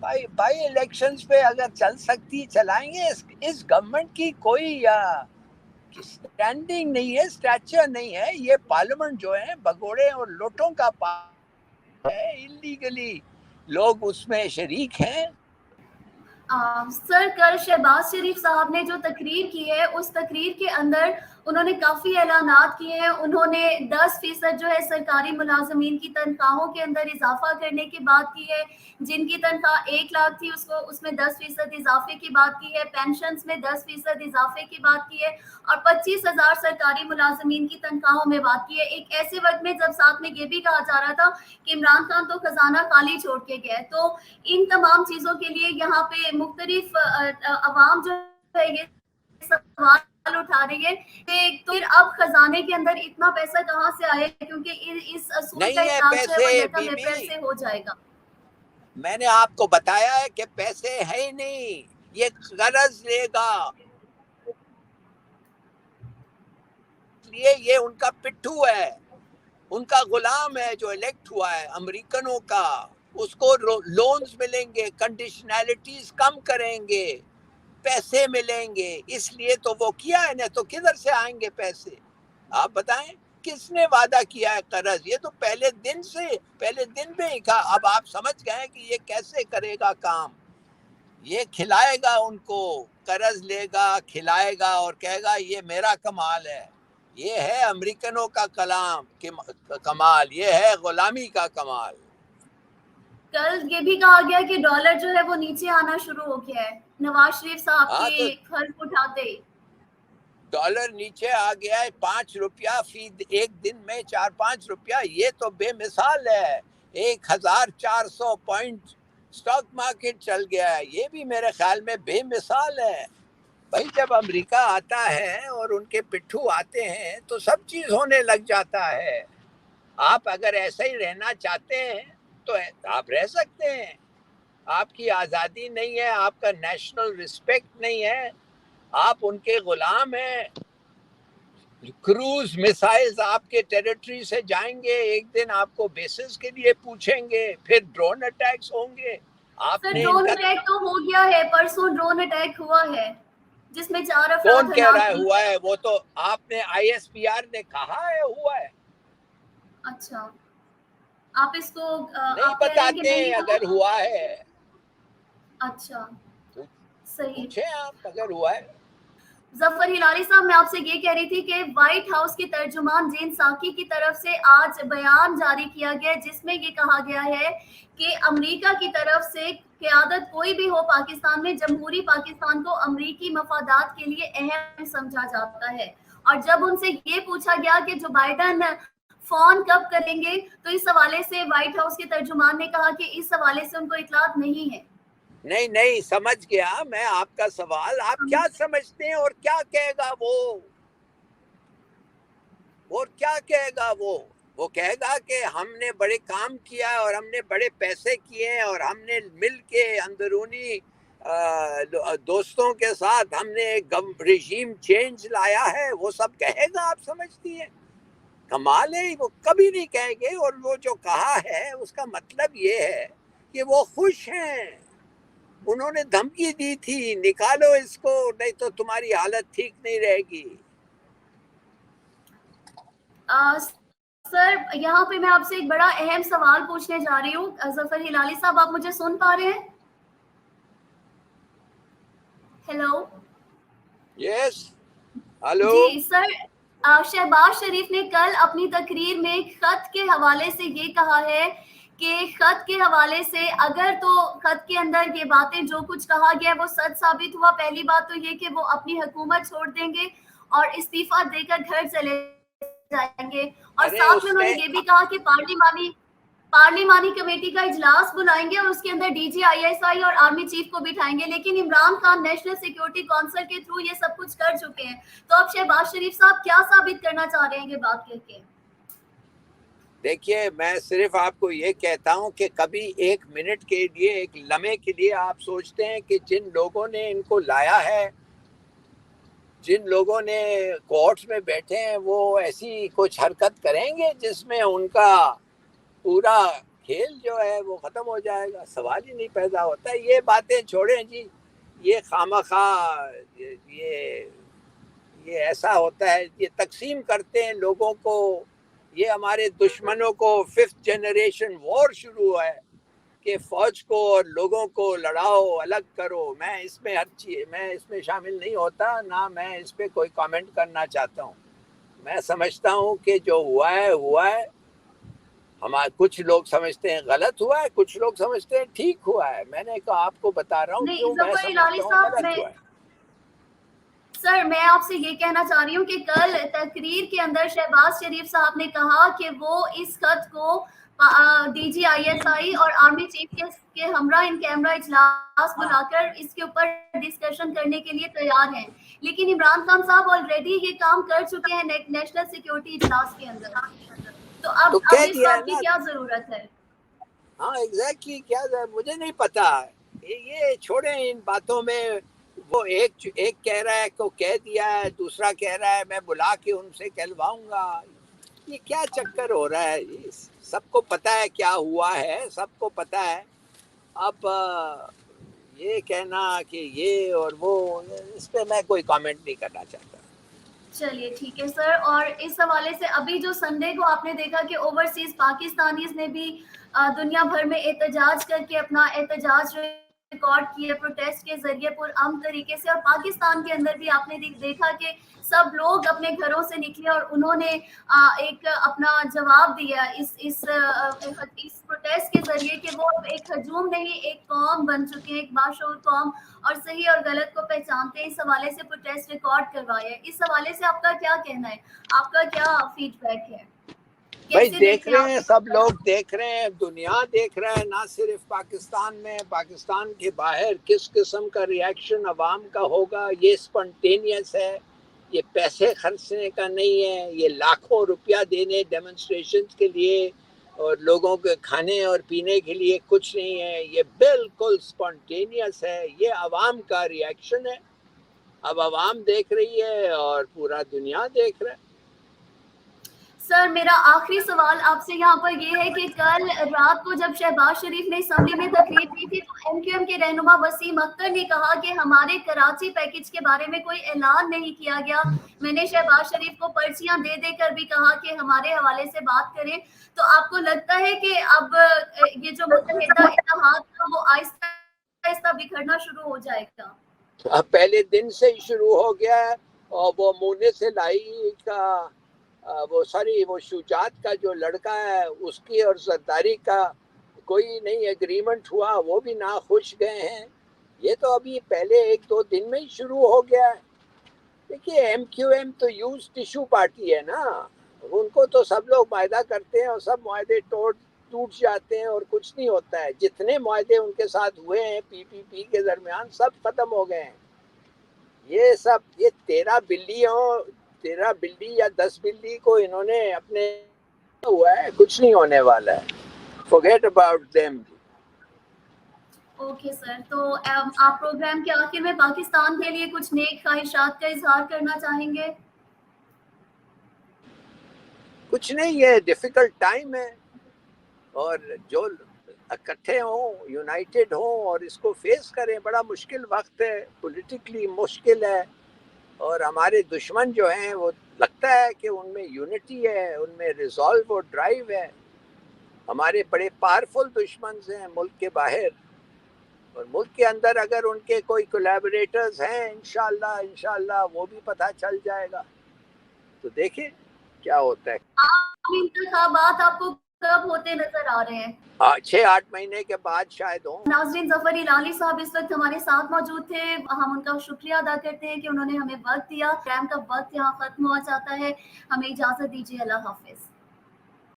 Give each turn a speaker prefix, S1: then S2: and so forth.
S1: By elections پہ اگر چل سکتی چلائیں گے. اس گورنمنٹ کی کوئی اسٹینڈنگ نہیں ہے, اسٹیچر نہیں ہے. یہ پارلیمنٹ جو ہے بگوڑے اور لوٹوں کا ہے, انلیگلی لوگ اس میں شریک ہیں.
S2: سر کل شہباز شریف صاحب نے جو تقریر کی ہے اس تقریر کے اندر انہوں نے کافی اعلانات کیے ہیں. انہوں نے 10% جو ہے سرکاری ملازمین کی تنخواہوں کے اندر اضافہ کرنے کی بات کی ہے. جن کی تنخواہ 1 لاکھ تھی اس میں 10% اضافے کی بات کی ہے. پینشنز میں 10% اضافے کی بات کی ہے اور 25,000 سرکاری ملازمین کی تنخواہوں میں بات کی ہے. ایک ایسے وقت میں جب ساتھ میں یہ بھی کہا جا رہا تھا کہ عمران خان تو خزانہ خالی چھوڑ کے گئے. تو ان تمام چیزوں کے لیے یہاں پہ مختلف عوام جو ہے یہ سوال اٹھا رہی ہے کہ تو پھر اب خزانے کے اندر اتنا پیسہ کہاں سے آئے, کیونکہ اس اصول کا
S1: نہیں ہے
S2: اطلاق جو ہے وہ
S1: پیسے
S2: یکم
S1: بی
S2: اپریل
S1: بی,
S2: سے ہو جائے گا.
S1: میں نے آپ کو بتایا ہے کہ پیسے ہے ہی نہیں, یہ قرض لے گا. یہ ان کا پٹھو ہے, ان کا غلام ہے جو الیکٹ ہوا ہے امریکنوں کا. اس کو لونز ملیں گے, کنڈیشنالٹیز کم کریں گے, پیسے ملیں گے. اس لیے تو وہ کیا ہے نا, تو کدھر سے آئیں گے پیسے آپ بتائیں؟ کس نے وعدہ کیا ہے قرض؟ یہ تو پہلے دن میں ہی کہا. اب آپ سمجھ گئے کہ یہ کیسے کرے گا کام. یہ کھلائے گا ان کو, قرض لے گا, کھلائے گا اور کہے گا یہ میرا کمال ہے. یہ ہے امریکنوں کا کمال, یہ ہے غلامی کا کمال.
S2: کل یہ بھی کہا گیا کہ ڈالر جو ہے وہ نیچے آنا شروع ہو گیا ہے نواز شریف صاحب
S1: ہاں تو
S2: کے حلف اٹھاتے ہی.
S1: ڈالر نیچے آ گیا ہے, 5 روپیہ فی ایک دن میں, 4-5 روپیہ. یہ تو بے مثال ہے. 1400 پوائنٹ سٹاک مارکیٹ چل گیا ہے. یہ بھی میرے خیال میں بے مثال ہے. بھائی جب امریکہ آتا ہے اور ان کے پٹھو آتے ہیں تو سب چیز ہونے لگ جاتا ہے. آپ اگر ایسا ہی رہنا چاہتے ہیں تو آپ رہ سکتے ہیں. آپ کی آزادی نہیں ہے, آپ کا نیشنل رسپیکٹ نہیں ہے, آپ ان کے غلام ہیں. کروز میسائلز آپ کے ٹیریٹری سے جائیں گے, ایک دن آپ کو بیسز کے لیے پوچھیں گے, پھر ڈرون اٹیکس ہوں گے. آپ
S2: سر
S1: نے ان
S2: ڈرون
S1: کا
S2: اٹیک تو ہو گیا ہے, پرسوں ڈرون اٹیک ہوا ہے جس میں 4
S1: کون
S2: افراد
S1: کہہ رہا
S2: ہلاک
S1: ہے
S2: ہوئے.
S1: ہوا ہے؟ وہ تو آپ نے ISPR نے کہا ہے ہوا ہے.
S2: اچھا, آپ اس کو
S1: نہیں
S2: آپ کہہ رہے ہیں کہ
S1: بتاتے
S2: نہیں
S1: اگر
S2: ہوا.
S1: ہوا ہے.
S2: اچھا صحیح.
S1: پوچھیں آپ اگر ہوا ہے.
S2: ظفر ہلالی صاحب, میں آپ سے یہ کہہ رہی تھی کہ وائٹ ہاؤس کے ترجمان جین ساکی کی طرف سے آج بیان جاری کیا گیا جس میں یہ کہا گیا ہے کہ امریکہ کی طرف سے قیادت کوئی بھی ہو پاکستان میں, جمہوری پاکستان کو امریکی مفادات کے لیے اہم سمجھا جاتا ہے. اور جب ان سے یہ پوچھا گیا کہ جو بائیڈن فون کب کریں گے تو اس حوالے سے وائٹ ہاؤس کے ترجمان نے کہا کہ اس حوالے سے ان کو اطلاعات نہیں ہے.
S1: نہیں سمجھ گیا میں آپ کا سوال. آپ کیا سمجھتے ہیں اور کیا کہے گا وہ؟ اور کیا کہے گا وہ کہے گا کہ ہم نے بڑے کام کیا اور ہم نے بڑے پیسے کیے اور ہم نے مل کے اندرونی دوستوں کے ساتھ ہم نے رژیم چینج لایا ہے, وہ سب کہے گا آپ سمجھتی ہیں؟ کمال ہے, وہ کبھی نہیں کہیں گے. اور وہ جو کہا ہے اس کا مطلب یہ ہے کہ وہ خوش ہیں. انہوں نے دھمکی دی تھی نکالو اس کو نہیں تو تمہاری حالت ٹھیک نہیں رہے گی.
S2: سر یہاں پہ میں آپ سے ایک بڑا اہم سوال پوچھنے جا رہی ہوں. ظفر ہلالی صاحب, آپ مجھے سن پا رہے ہیں؟ ہیلو.
S1: یس ہلو.
S2: جی سر, شہباز شریف نے کل اپنی تقریر میں خط کے حوالے سے یہ کہا ہے کہ خط کے حوالے سے اگر تو خط کے اندر یہ باتیں جو کچھ کہا گیا وہ سچ ثابت ہوا, پہلی بات تو یہ کہ وہ اپنی حکومت چھوڑ دیں گے اور استعفیٰ دے کر گھر چلے جائیں گے. اور
S1: ارے
S2: ساتھ میں
S1: اس
S2: انہوں نے
S1: نے
S2: یہ بھی کہا کہ پارلیمانی کمیٹی کا اجلاس بلائیں گے اور اس کے اندر DG ISI اور آرمی چیف کو بٹھائیں گے. لیکن Imran Khan national security council کے تھرو یہ سب کچھ کر چکے ہیں. تو اب شہباز شریف صاحب کیا ثابت کرنا چاہ رہے ہیں یہ بات کہہ کے؟
S1: دیکھیے میں صرف آپ کو یہ کہتا ہوں کہ کبھی ایک منٹ کے لیے, ایک لمحے کے لیے آپ سوچتے ہیں کہ جن لوگوں نے ان کو لایا ہے, جن لوگوں نے کورٹس میں بیٹھے ہیں, وہ ایسی کچھ حرکت کریں گے جس میں ان کا پورا کھیل جو ہے وہ ختم ہو جائے گا, سوال ہی نہیں پیدا ہوتا. یہ باتیں چھوڑیں جی, یہ خواہ یہ ایسا ہوتا ہے, یہ تقسیم کرتے ہیں لوگوں کو. یہ ہمارے دشمنوں کو 5th جنریشن وار شروع ہوا ہے کہ فوج کو اور لوگوں کو لڑاؤ, الگ کرو. میں اس میں شامل نہیں ہوتا, نہ میں اس پہ کوئی کامنٹ کرنا چاہتا ہوں. میں سمجھتا ہوں کہ جو ہوا ہے. کچھ لوگ سمجھتے ہیں غلط ہوا ہے, کچھ لوگ سمجھتے ہیں ٹھیک ہوا ہے. میں نے کہا آپ کو بتا رہا ہوں
S2: نہیں
S1: کیوں میں
S2: ظفر
S1: سمجھتا
S2: الہی
S1: ہوں
S2: صاحب,
S1: غلط ہوا ہے.
S2: سر میں آپ سے یہ کہنا چاہ رہی ہوں کہ کل تقریر کے اندر شہباز شریف صاحب نے کہا کہ وہ اس خط کو D G I S I اور آرمی چیف کے ہمراہ ان کیمرہ اجلاس بلا کر اس کے اوپر ڈسکشن کرنے کے لیے تیار ہیں, لیکن عمران خان صاحب آلریڈی یہ کام کر چکے ہیں نیشنل سیکیورٹی اجلاس کے اندر. تو
S1: تو
S2: اب
S1: کہہ
S2: اس
S1: دیا ہے
S2: بات کی
S1: نا.
S2: کیا ضرورت ہے؟
S1: ہاں ایگزیکٹلی, کیا مجھے نہیں پتا. یہ چھوڑیں ان باتوں میں. وہ ایک کہہ رہا ہے کو کہہ دیا ہے, دوسرا کہہ رہا ہے میں بلا کے ان سے کہلواؤں گا. یہ کیا چکر ہو رہا ہے؟ سب کو پتا ہے کیا ہوا ہے, سب کو پتا ہے. اب یہ کہنا کہ یہ اور وہ, اس پہ میں کوئی کامنٹ نہیں کرنا چاہتا.
S2: چلیے ٹھیک ہے سر. اور اس حوالے سے ابھی جو سنڈے کو آپ نے دیکھا کہ اوورسیز پاکستانیز نے بھی دنیا بھر میں احتجاج کر کے اپنا احتجاج ریکارڈ کیا پروٹیسٹ کے ذریعے پرامن طریقے سے, اور پاکستان کے اندر بھی آپ نے دیکھا کہ سب لوگ اپنے گھروں سے نکلے اور انہوں نے ایک اپنا جواب دیا اس پروٹیسٹ کے ذریعے کہ وہ ایک ہجوم نہیں, ایک قوم بن چکے ہیں, ایک باشعور قوم, اور صحیح اور غلط کو پہچانتے ہیں. اس حوالے سے پروٹیسٹ ریکارڈ کروایا ہے. اس حوالے سے آپ کا کیا کہنا ہے, آپ کا کیا فیڈ بیک ہے؟
S1: بھائی
S2: کیسے
S1: دیکھ
S2: دیکھتے ہیں
S1: رہے ہیں,
S2: آپ؟
S1: سب لوگ دیکھ رہے ہیں, دنیا دیکھ رہا ہے, نہ صرف پاکستان میں, پاکستان کے باہر کس قسم کا ری ایکشن عوام کا ہوگا. یہ اسپونٹینیس ہے, یہ پیسے خرچنے کا نہیں ہے, یہ لاکھوں روپیہ دینے ڈیمونسٹریشن کے لیے اور لوگوں کے کھانے اور پینے کے لیے کچھ نہیں ہے. یہ بالکل اسپونٹینیس ہے, یہ عوام کا ری ایکشن ہے. اب عوام دیکھ رہی ہے اور پورا دنیا دیکھ رہا ہے.
S2: سر میرا آخری سوال آپ سے یہاں پر یہ ہے کہ کل رات کو جب شہباز شریف نے اسمبلی میں تقریر کی تھی تو ایم کیو ایم کے رہنما وسیم اختر نے کہا کہ ہمارے کراچی پیکج کے بارے میں کوئی اعلان نہیں کیا گیا. میں نے شہباز شریف کو پرچیاں دے دے کر بھی کہا کہ ہمارے حوالے سے بات کریں. تو آپ کو لگتا ہے کہ اب یہ جو متحدہ اتحاد تھا وہ آہستہ آہستہ بکھرنا شروع ہو جائے گا؟
S1: اب پہلے دن سے ہی شروع ہو گیا ہے. اور وہ مونے سے لائی کا وہ شجاعت کا جو لڑکا ہے اس کی اور زرداری کا کوئی نہیں ایگریمنٹ ہوا, وہ بھی ناخوش گئے ہیں. یہ تو ابھی پہلے 1-2 دن میں ہی شروع ہو گیا ہے. دیکھیے ایم کیو ایم تو یوز ٹیشو پارٹی ہے نا, ان کو تو سب لوگ معاہدہ کرتے ہیں اور سب معاہدے ٹوٹ جاتے ہیں اور کچھ نہیں ہوتا ہے. جتنے معاہدے ان کے ساتھ ہوئے ہیں پی پی پی کے درمیان سب ختم ہو گئے ہیں. یہ سب 13 بلی یا 10 بلی کو انہوں نے اپنے ہوا ہے, کچھ نہیں ہونے والا ہے. forget about them.
S2: Okay sir, تو آپ پروگرام کے آخر میں پاکستان کے لیے کچھ نیک خواہشات کا اظہار کرنا چاہیں گے؟
S1: کچھ نہیں, یہ ڈیفیکلٹ ٹائم ہے اور جو اکٹھے ہوں, یونائٹڈ ہوں اور اس کو فیس کریں. بڑا مشکل وقت ہے, پولیٹیکلی مشکل ہے, اور ہمارے دشمن جو ہیں وہ لگتا ہے کہ ان میں یونٹی ہے, ان میں ریزالو اور ڈرائیو ہے. ہمارے بڑے پاورفل دشمن ہیں ملک کے باہر, اور ملک کے اندر اگر ان کے کوئی کولیبریٹرز ہیں انشاءاللہ وہ بھی پتہ چل جائے گا. تو دیکھیں کیا ہوتا ہے.
S2: انتخابات آپ کو کب ہوتے نظر آ رہے ہیں؟
S1: 6-8 مہینے کے بعد شاید ہوں.
S2: ناظرین, ظفر الہی صاحب اس وقت ہمارے ساتھ موجود تھے. ہم ان کا شکریہ ادا کرتے ہیں کہ انہوں نے ہمیں وقت دیا. پروگرام کا وقت یہاں ختم ہوا جاتا ہے. ہمیں اجازت دیجیے. اللہ حافظ.